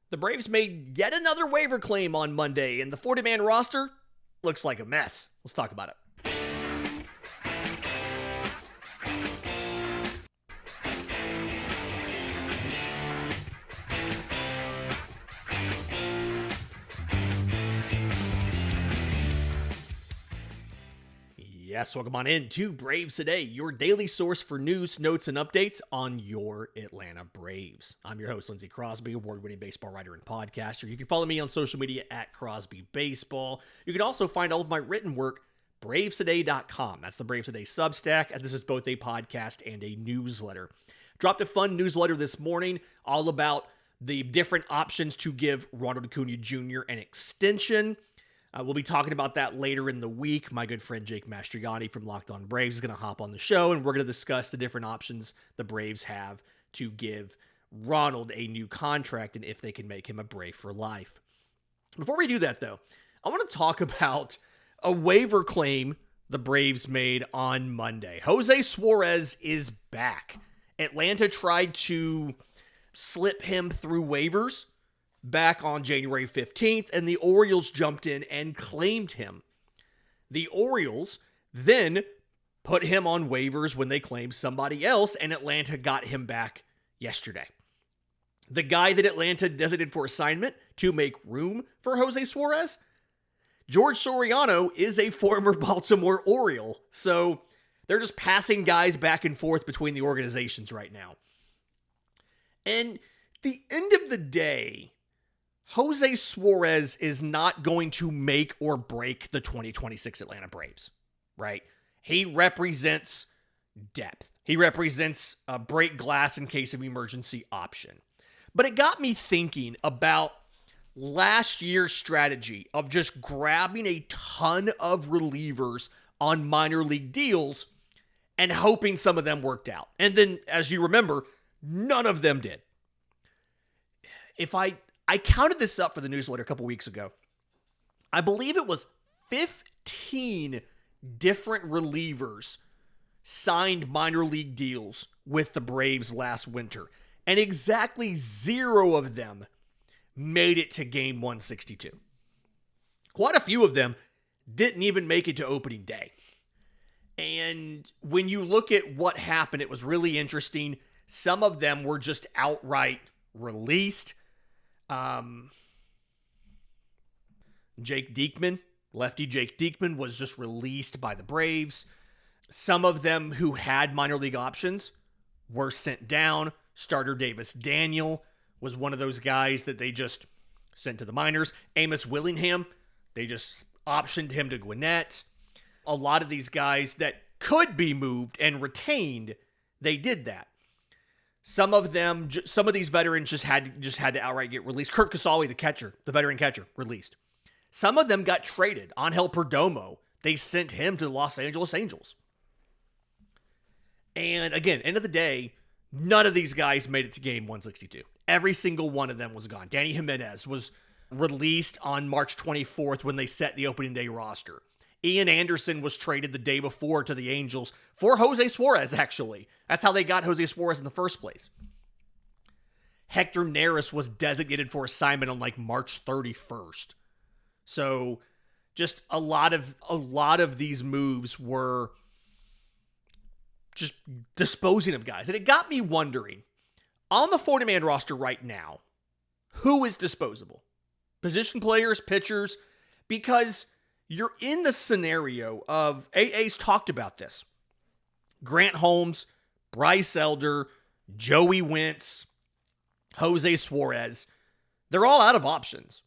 The Braves made yet another waiver claim on Monday, and the 40-man roster looks like a mess. Let's talk about it. Yes, welcome on in to Braves Today, your daily source for news, notes, and updates on your Atlanta Braves. I'm your host, Lindsay Crosby, award-winning baseball writer and podcaster. You can follow me on social media at Crosby Baseball. You can also find all of my written work, bravestoday.com. That's the Braves Today Substack, as this is both a podcast and a newsletter. Dropped a fun newsletter this morning all about the different options to give Ronald Acuna Jr. an extension. We'll be talking about that later in the week. My good friend Jake Mastriani from Locked On Braves is going to hop on the show, and we're going to discuss the different options the Braves have to give Ronald a new contract and if they can make him a Brave for life. Before we do that, though, I want to talk about a waiver claim the Braves made on Monday. Jose Suarez is back. Atlanta tried to slip him through waivers back on January 15th, and the Orioles jumped in and claimed him. The Orioles then put him on waivers when they claimed somebody else, and Atlanta got him back yesterday. The guy that Atlanta designated for assignment to make room for Jose Suarez, George Soriano, is a former Baltimore Oriole, so they're just passing guys back and forth between the organizations right now. And the end of the day, Jose Suarez is not going to make or break the 2026 Atlanta Braves, right? He represents depth. He represents a break glass in case of emergency option. But it got me thinking about last year's strategy of just grabbing a ton of relievers on minor league deals and hoping some of them worked out. And then, as you remember, none of them did. I counted this up for the newsletter a couple weeks ago. I believe it was 15 different relievers signed minor league deals with the Braves last winter, and exactly 0 of them made it to game 162. Quite a few of them didn't even make it to opening day. And when you look at what happened, it was really interesting. Some of them were just outright released. Jake Diekman, lefty Jake Diekman, was just released by the Braves. Some of them who had minor league options were sent down. Starter Davis Daniel was one of those guys that they just sent to the minors. Amos Willingham, they just optioned him to Gwinnett. A lot of these guys that could be moved and retained, they did that. Some of these veterans just had to outright get released. Kurt Casale, the catcher, the veteran catcher, released. Some of them got traded. Angel Perdomo, they sent him to the Los Angeles Angels. And again, end of the day, none of these guys made it to game 162. Every single one of them was gone. Danny Jimenez was released on March 24th when they set the opening day roster. Ian Anderson was traded the day before to the Angels for Jose Suarez, actually. That's how they got Jose Suarez in the first place. Hector Neris was designated for assignment on March 31st. So just a lot of these moves were just disposing of guys. And it got me wondering, on the 40-man roster right now, who is disposable? Position players, pitchers, because you're in the scenario of, AA's talked about this. Grant Holmes, Bryce Elder, Joey Wentz, Jose Suarez, they're all out of options.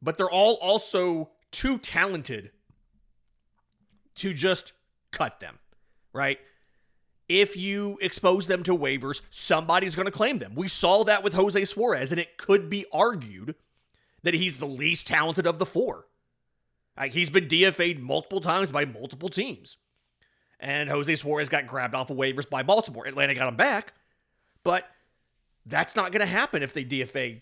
But they're all also too talented to just cut them, right? If you expose them to waivers, somebody's going to claim them. We saw that with Jose Suarez, and it could be argued that he's the least talented of the 4. He's been DFA'd multiple times by multiple teams. And Jose Suarez got grabbed off of waivers by Baltimore. Atlanta got him back. But that's not going to happen if they DFA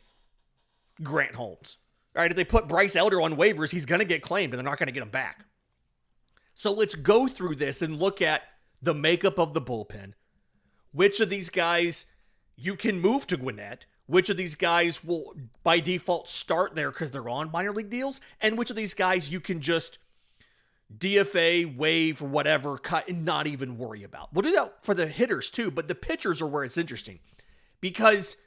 Grant Holmes. All right, if they put Bryce Elder on waivers, he's going to get claimed, and they're not going to get him back. So let's go through this and look at the makeup of the bullpen. Which of these guys you can move to Gwinnett? which of these guys will by default start there because they're on minor league deals, and which of these guys you can just DFA, waive, or whatever, cut and not even worry about. We'll do that for the hitters too, but the pitchers are where it's interesting. Because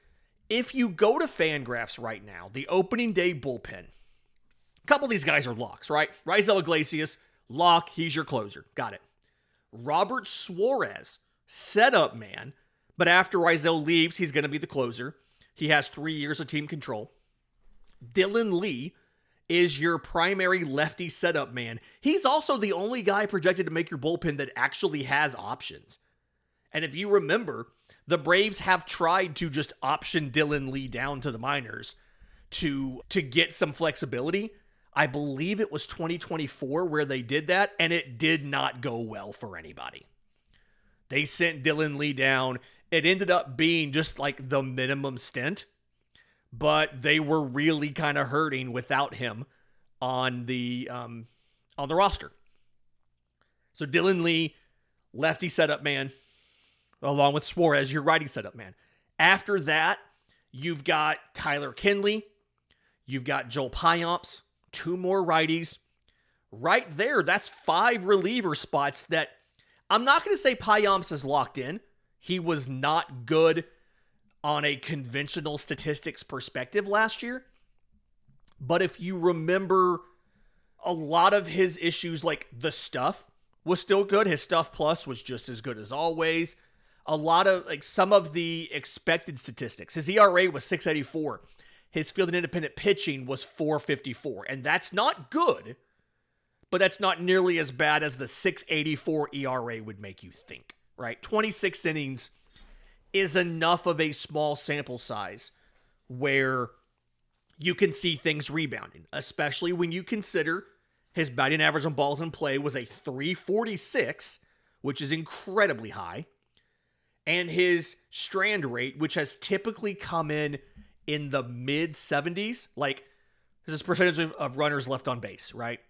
if you go to Fangraphs right now, the opening day bullpen, a couple of these guys are locks, right? Raisel Iglesias, lock, he's your closer. Got it. Robert Suarez, setup man, but after Raisel leaves, he's going to be the closer. He has 3 years of team control. Dylan Lee is your primary lefty setup man. He's also the only guy projected to make your bullpen that actually has options. And if you remember, the Braves have tried to just option Dylan Lee down to the minors to get some flexibility. I believe it was 2024 where they did that, and it did not go well for anybody. They sent Dylan Lee down. It ended up being just like the minimum stint, but they were really kind of hurting without him on the roster. So Dylan Lee, lefty setup man, along with Suarez, your righty setup man. After that, you've got Tyler Kinley, you've got Joel Payamps, 2 more righties. Right there, that's 5 reliever spots that I'm not going to say Payamps is locked in. He was not good on a conventional statistics perspective last year. But if you remember, a lot of his issues, like the stuff was still good. His stuff plus was just as good as always. A lot of, like, some of the expected statistics. His ERA was 6.84. His field and independent pitching was 4.54. And that's not good, but that's not nearly as bad as the 6.84 ERA would make you think, right? 26 innings is enough of a small sample size where you can see things rebounding, especially when you consider his batting average on balls in play was a 346, which is incredibly high, and his strand rate, which has typically come in the mid-70s, like his percentage of runners left on base, right?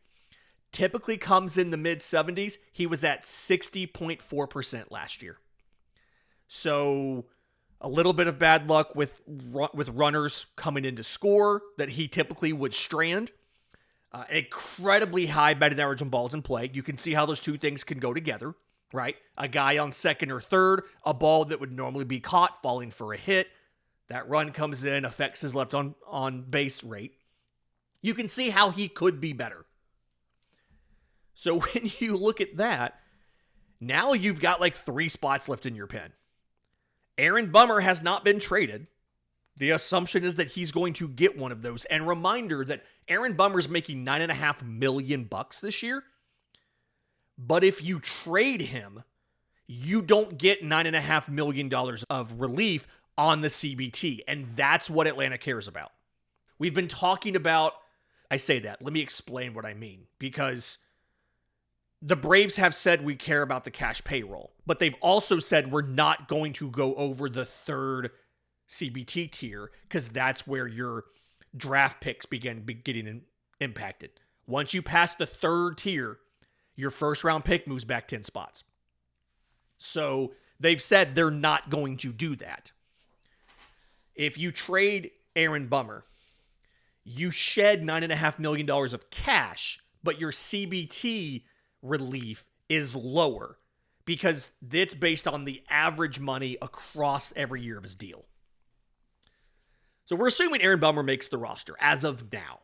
Typically comes in the mid-70s. He was at 60.4% last year. So a little bit of bad luck with runners coming in to score that he typically would strand. Incredibly high batting average on balls in play. You can see how those two things can go together, right? A guy on second or third, a ball that would normally be caught falling for a hit. That run comes in, affects his left on base rate. You can see how he could be better. So when you look at that, now you've got like 3 spots left in your pen. Aaron Bummer has not been traded. The assumption is that he's going to get one of those. And reminder that Aaron Bummer's making $9.5 million this year. But if you trade him, you don't get $9.5 million of relief on the CBT. And that's what Atlanta cares about. We've been talking about, I say that, let me explain what I mean. Because the Braves have said we care about the cash payroll, but they've also said we're not going to go over the 3rd CBT tier because that's where your draft picks begin getting impacted. Once you pass the 3rd tier, your first round pick moves back 10 spots. So they've said they're not going to do that. If you trade Aaron Bummer, you shed $9.5 million of cash, but your CBT relief is lower because it's based on the average money across every year of his deal. So we're assuming Aaron Bummer makes the roster as of now.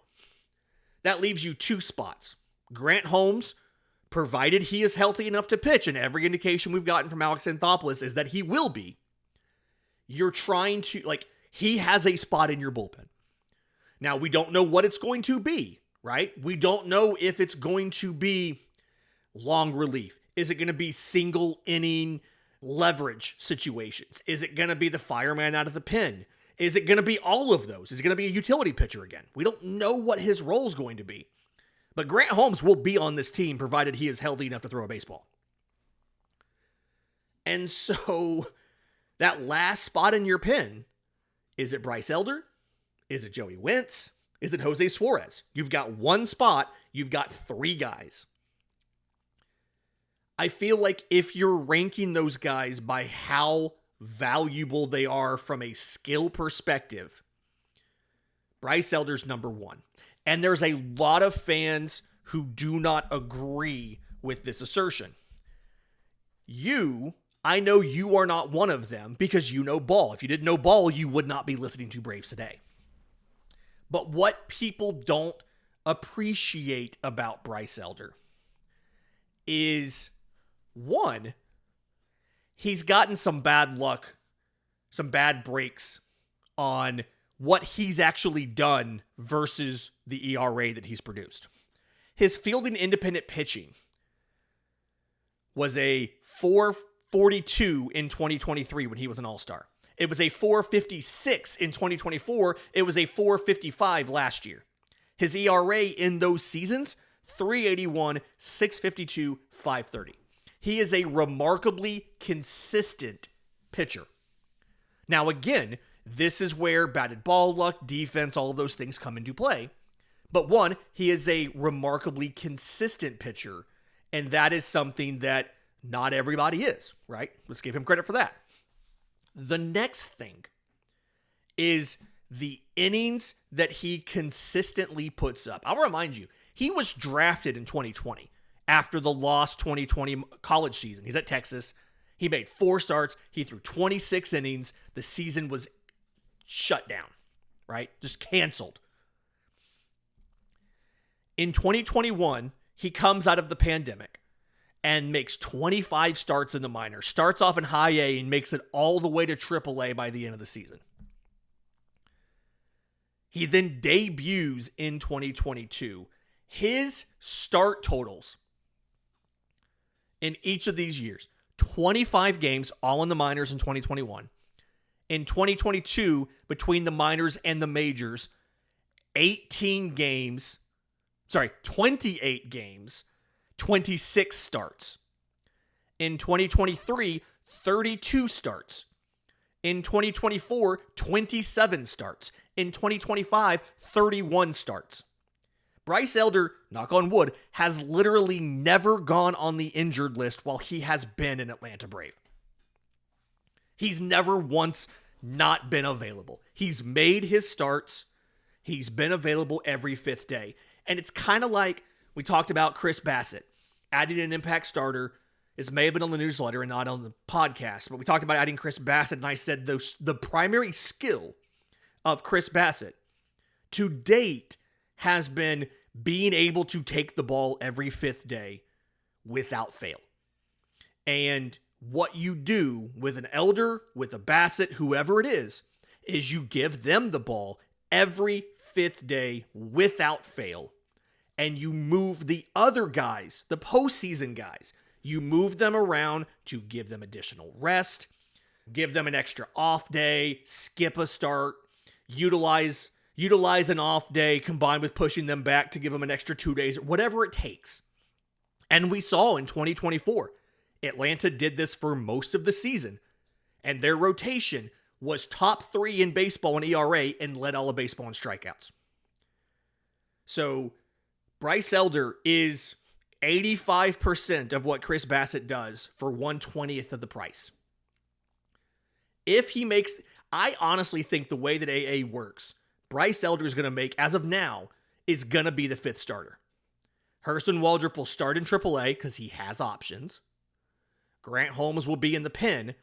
That leaves you 2 spots. Grant Holmes, provided he is healthy enough to pitch, and every indication we've gotten from Alex Anthopoulos is that he will be. You're trying to, he has a spot in your bullpen. Now, we don't know what it's going to be, right? We don't know if it's going to be long relief. Is it going to be single inning leverage situations? Is it going to be the fireman out of the pen? Is it going to be all of those? Is it going to be a utility pitcher again? We don't know what his role is going to be. But Grant Holmes will be on this team provided he is healthy enough to throw a baseball. And so that last spot in your pen, is it Bryce Elder? Is it Joey Wentz? Is it Jose Suarez? You've got 1 spot. You've got 3 guys. I feel like if you're ranking those guys by how valuable they are from a skill perspective, Bryce Elder's number one. And there's a lot of fans who do not agree with this assertion. I know you are not one of them because you know ball. If you didn't know ball, you would not be listening to Braves Today. But what people don't appreciate about Bryce Elder is, one, he's gotten some bad luck, some bad breaks on what he's actually done versus the ERA that he's produced. His fielding independent pitching was a 4.42 in 2023 when he was an All-Star. It was a 4.56 in 2024. It was a 4.55 last year. His ERA in those seasons, 3.81, 6.52, 5.30. He is a remarkably consistent pitcher. Now, again, this is where batted ball luck, defense, all of those things come into play. But one, he is a remarkably consistent pitcher, and that is something that not everybody is, right? Let's give him credit for that. The next thing is the innings that he consistently puts up. I'll remind you, he was drafted in 2020 after the lost 2020 college season. He's at Texas. He made 4 starts. He threw 26 innings. The season was shut down, right? Just canceled. In 2021, he comes out of the pandemic and makes 25 starts in the minors. Starts off in high A and makes it all the way to triple A by the end of the season. He then debuts in 2022. His start totals in each of these years, 25 games, all in the minors in 2021. In 2022, between the minors and the majors, 28 games, 26 starts. In 2023, 32 starts. In 2024, 27 starts. In 2025, 31 starts. Bryce Elder, knock on wood, has literally never gone on the injured list while he has been an Atlanta Brave. He's never once not been available. He's made his starts. He's been available every 5th day. And it's kind of like we talked about Chris Bassett adding an impact starter. This may have been on the newsletter and not on the podcast, but we talked about adding Chris Bassett, and I said the primary skill of Chris Bassett to date has been being able to take the ball every 5th day without fail. And what you do with an Elder, with a Bassett, whoever it is you give them the ball every 5th day without fail. And you move the other guys, the postseason guys, you move them around to give them additional rest, give them an extra off day, skip a start, utilize an off day combined with pushing them back to give them an extra 2 days, whatever it takes. And we saw in 2024, Atlanta did this for most of the season, and their rotation was top 3 in baseball in ERA and led all of baseball in strikeouts. So Bryce Elder is 85% of what Chris Bassett does for 1/20th of the price. If he makes, I honestly think the way that AA works, Bryce Elder is going to make, as of now, is going to be the 5th starter. Hurston Waldrop will start in AAA because he has options. Grant Holmes will be in the pen,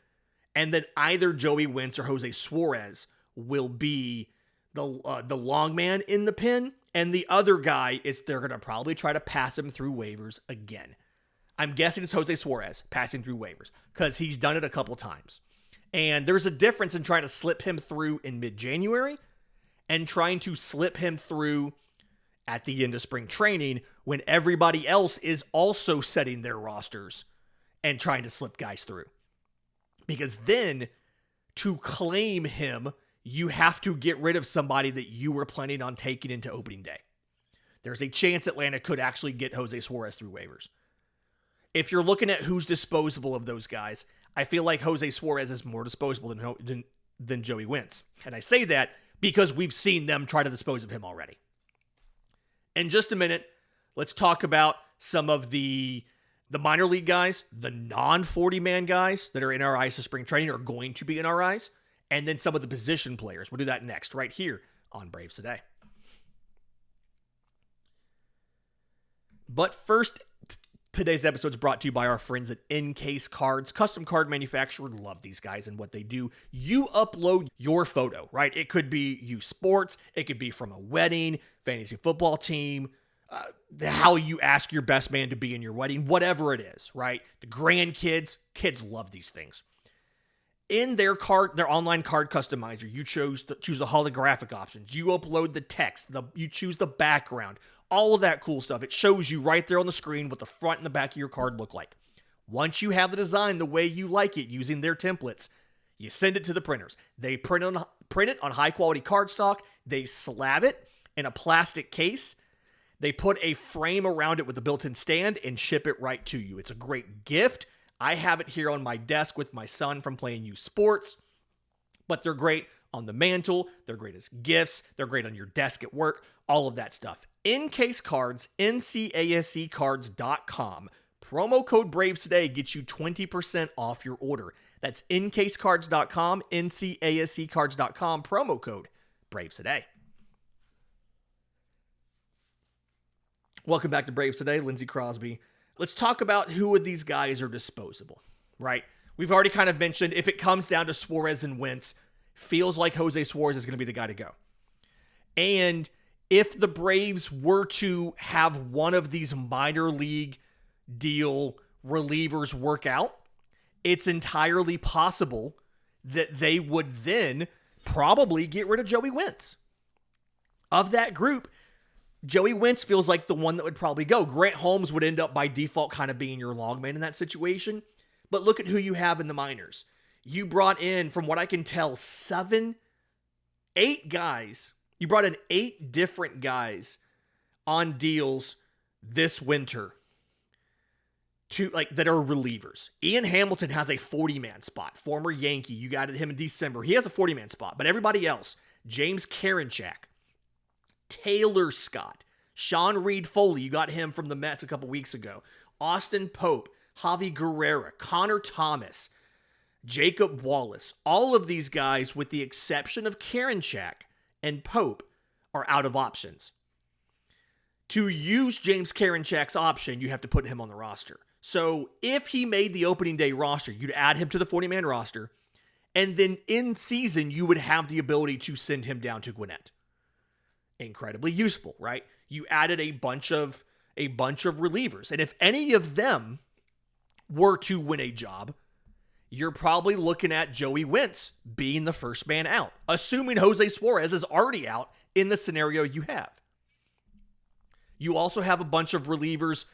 and then either Joey Wentz or Jose Suarez will be the long man in the pen, and the other guy is they're going to probably try to pass him through waivers again. I'm guessing it's Jose Suarez passing through waivers because he's done it a couple times. And there's a difference in trying to slip him through in mid-January and trying to slip him through at the end of spring training when everybody else is also setting their rosters and trying to slip guys through. Because then, to claim him, you have to get rid of somebody that you were planning on taking into opening day. There's a chance Atlanta could actually get Jose Suarez through waivers. If you're looking at who's disposable of those guys, I feel like Jose Suarez is more disposable than Joey Wentz. And I say that because we've seen them try to dispose of him already. In just a minute, let's talk about some of the The minor league guys, the non-40-man guys that are NRIs to spring training are going to be NRIs. And then some of the position players. We'll do that next, right here on Braves Today. But first, today's episode is brought to you by our friends at Encase Cards, custom card manufacturer. Love these guys and what they do. You upload your photo, right? It could be you sports. It could be from a wedding, fantasy football team, how you ask your best man to be in your wedding, whatever it is, right? The grandkids, kids love these things. In their online card customizer, you choose the holographic options. You upload the text. You choose the background. All of that cool stuff. It shows you right there on the screen what the front and the back of your card look like. Once you have the design the way you like it using their templates, you send it to the printers. They print it on high-quality cardstock. They slab it in a plastic case. They put a frame around it with a built-in stand and ship it right to you. It's a great gift. I have it here on my desk with my son from playing youth sports, but they're great on the mantle. They're great as gifts. They're great on your desk at work, all of that stuff. Encase Cards, NCASEcards.com. Promo code Braves today gets you 20% off your order. That's NCASEcards.com, NCASEcards.com, promo code Braves today. Welcome back to Braves Today, Lindsay Crosby. Let's talk about who of these guys are disposable, right? We've already kind of mentioned if it comes down to Suarez and Wentz, feels like Jose Suarez is going to be the guy to go. And if the Braves were to have one of these minor league deal relievers work out, it's entirely possible that they would then probably get rid of Joey Wentz. Of that group, Joey Wentz feels like the one that would probably go. Grant Holmes would end up by default kind of being your longman in that situation. But look at who you have in the minors. You brought in, from what I can tell, 8 guys. You brought in 8 different guys on deals this winter that are relievers. Ian Hamilton has a 40-man spot. Former Yankee. You got him in December. He has a 40-man spot. But everybody else, James Karinchak, Taylor Scott, Sean Reed Foley, you got him from the Mets a couple weeks ago, Austin Pope, Javi Guerrera, Connor Thomas, Jacob Wallace. All of these guys, with the exception of Karinchak and Pope, are out of options. To use James Karinchak's option, you have to put him on the roster. So if he made the opening day roster, you'd add him to the 40-man roster, and then in season, you would have the ability to send him down to Gwinnett. Incredibly useful, right? You added a bunch of relievers. And if any of them were to win a job, you're probably looking at Joey Wentz being the first man out, assuming Jose Suarez is already out in the scenario you have. You also have a bunch of relievers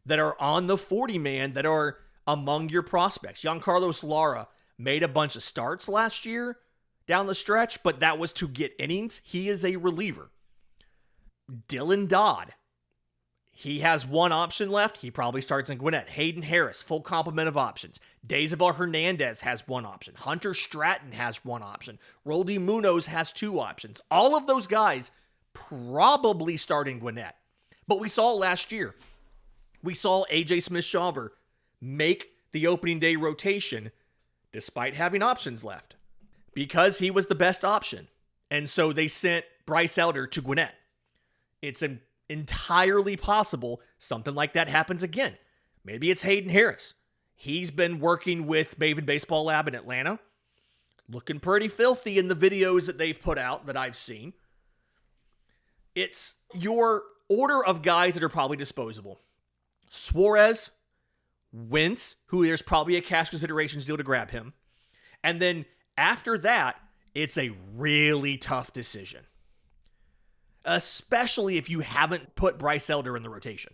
that are on the 40-man that are among your prospects. Giancarlo Lara made a bunch of starts last year down the stretch, but that was to get innings. He is a reliever. Dylan Dodd, he has one option left. He probably starts in Gwinnett. Hayden Harris, full complement of options. Deisabel Hernandez has one option. Hunter Stratton has one option. Roldy Munoz has 2 options. All of those guys probably start in Gwinnett. But we saw last year. We saw A.J. Smith-Shawver make the opening day rotation despite having options left because he was the best option. And so they sent Bryce Elder to Gwinnett. It's entirely possible something like that happens again. Maybe it's Hayden Harris. He's been working with Maven Baseball Lab in Atlanta. Looking pretty filthy in the videos that they've put out that I've seen. It's your order of guys that are probably disposable. Suarez, Wentz, who there's probably a cash considerations deal to grab him. And then after that, it's a really tough decision. Especially if you haven't put Bryce Elder in the rotation.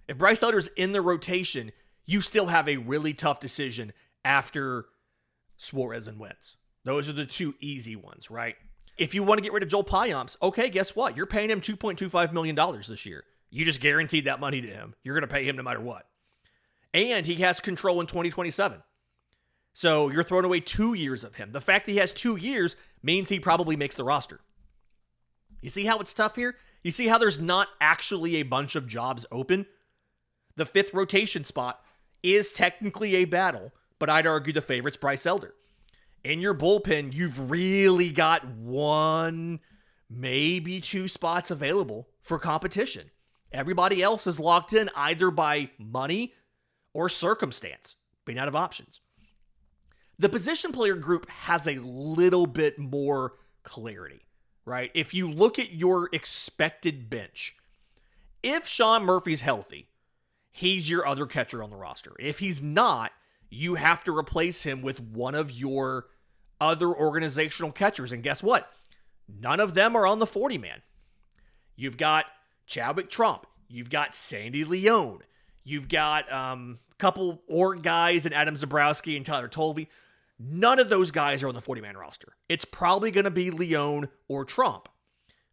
If Bryce Elder's in the rotation, you still have a really tough decision after Suarez and Wentz. Those are the 2 easy ones, right? If you want to get rid of Joel Payamps, okay, guess what? You're paying him $2.25 million this year. You just guaranteed that money to him. You're going to pay him no matter what. And he has control in 2027. So you're throwing away 2 years of him. The fact that he has 2 years means he probably makes the roster. You see how it's tough here? You see how there's not actually a bunch of jobs open? The 5th rotation spot is technically a battle, but I'd argue the favorite's Bryce Elder. In your bullpen, you've really got 1, maybe 2 spots available for competition. Everybody else is locked in either by money or circumstance, being out of options. The position player group has a little bit more clarity, right? If you look at your expected bench, if Sean Murphy's healthy, he's your other catcher on the roster. If he's not, you have to replace him with one of your other organizational catchers. And guess what? None of them are on the 40-man. You've got Chadwick Trump. You've got Sandy Leone. You've got a couple org guys and Adam Zabrowski and Tyler Tolvey. None of those guys are on the 40-man roster. It's probably going to be Leone or Trump.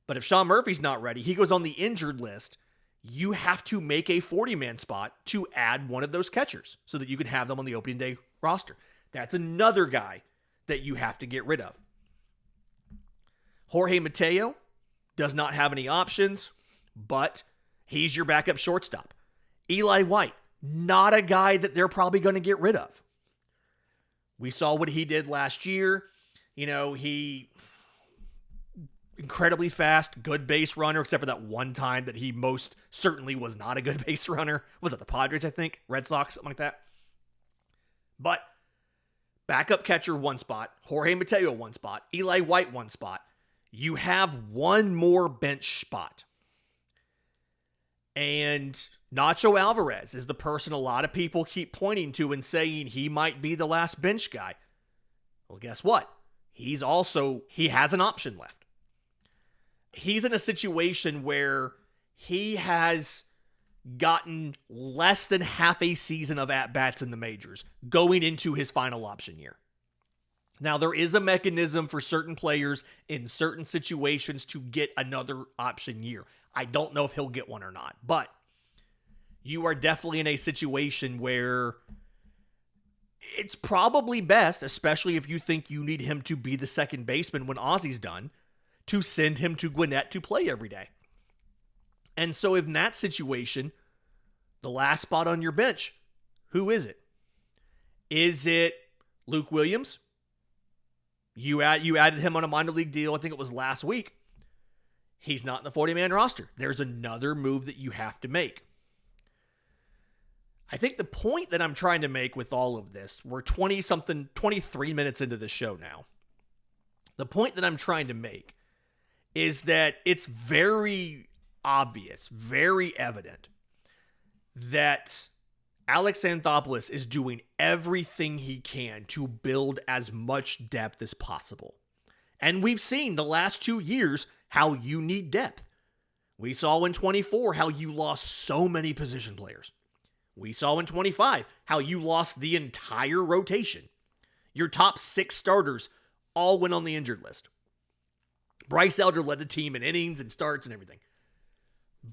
But if Sean Murphy's not ready, he goes on the injured list. You have to make a 40-man spot to add one of those catchers so that you can have them on the opening day roster. That's another guy that you have to get rid of. Jorge Mateo does not have any options, but he's your backup shortstop. Eli White, not a guy that they're probably going to get rid of. We saw what he did last year. He incredibly fast, good base runner, except for that one time that he most certainly was not a good base runner. Was it the Padres, I think? Red Sox, something like that. But backup catcher, 1 spot. Jorge Mateo, 1 spot. Eli White, 1 spot. You have 1 more bench spot. And Nacho Alvarez is the person a lot of people keep pointing to and saying he might be the last bench guy. Well, guess what? He has an option left. He's in a situation where he has gotten less than half a season of at-bats in the majors going into his final option year. Now, there is a mechanism for certain players in certain situations to get another option year. I don't know if he'll get one or not, but you are definitely in a situation where it's probably best, especially if you think you need him to be the second baseman when Ozzy's done, to send him to Gwinnett to play every day. And so in that situation, the last spot on your bench, who is it? Is it Luke Williams? You added him on a minor league deal, I think it was last week. He's not in the 40-man roster. There's another move that you have to make. I think the point that I'm trying to make with all of this, we're 23 minutes into the show now. The point that I'm trying to make is that it's very obvious, very evident that Alex Anthopoulos is doing everything he can to build as much depth as possible. And we've seen the last 2 years how you need depth. We saw in 24 how you lost so many position players. We saw in 25 how you lost the entire rotation. Your top 6 starters all went on the injured list. Bryce Elder led the team in innings and starts and everything.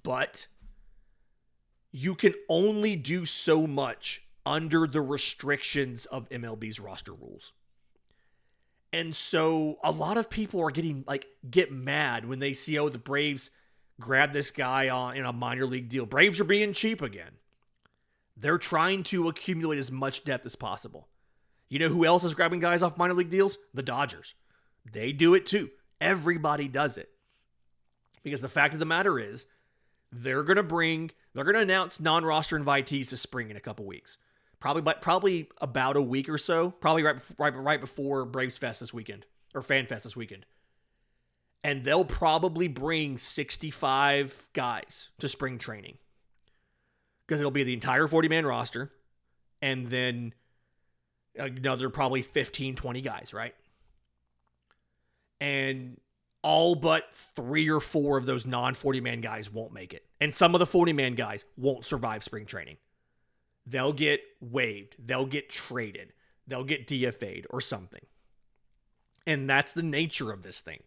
But you can only do so much under the restrictions of MLB's roster rules. And so a lot of people are get mad when they see, the Braves grab this guy in a minor league deal. Braves are being cheap again. They're trying to accumulate as much depth as possible. You know who else is grabbing guys off minor league deals? The Dodgers. They do it too. Everybody does it. Because the fact of the matter is, they're going to announce non-roster invitees to spring in a couple weeks. Probably about a week or so. Probably right before Braves Fest this weekend. Or Fan Fest this weekend. And they'll probably bring 65 guys to spring training. Because it'll be the entire 40-man roster. And then another probably 15, 20 guys, right? And all but 3 or 4 of those non-40-man guys won't make it. And some of the 40-man guys won't survive spring training. They'll get waived. They'll get traded. They'll get DFA'd or something. And that's the nature of this thing.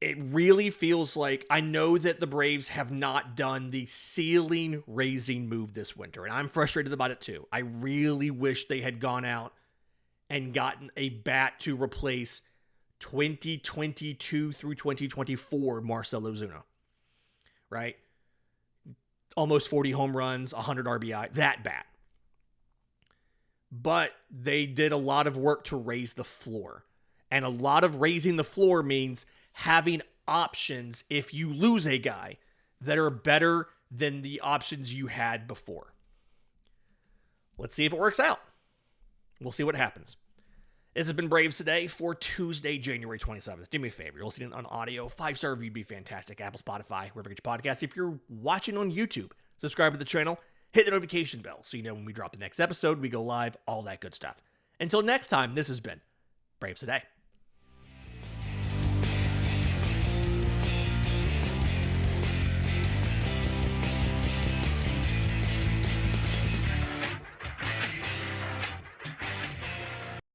It really feels like, I know that the Braves have not done the ceiling-raising move this winter, and I'm frustrated about it too. I really wish they had gone out and gotten a bat to replace 2022 through 2024 Marcell Ozuna, right? almost 40 home runs, 100 RBI, that bad. But they did a lot of work to raise the floor. And a lot of raising the floor means having options if you lose a guy that are better than the options you had before. Let's see if it works out. We'll see what happens. This has been Braves Today for Tuesday, January 27th. Do me a favor. You're listening on audio. 5-star review would be fantastic. Apple, Spotify, wherever you get your podcasts. If you're watching on YouTube, subscribe to the channel. Hit the notification bell so you know when we drop the next episode, we go live, all that good stuff. Until next time, this has been Braves Today.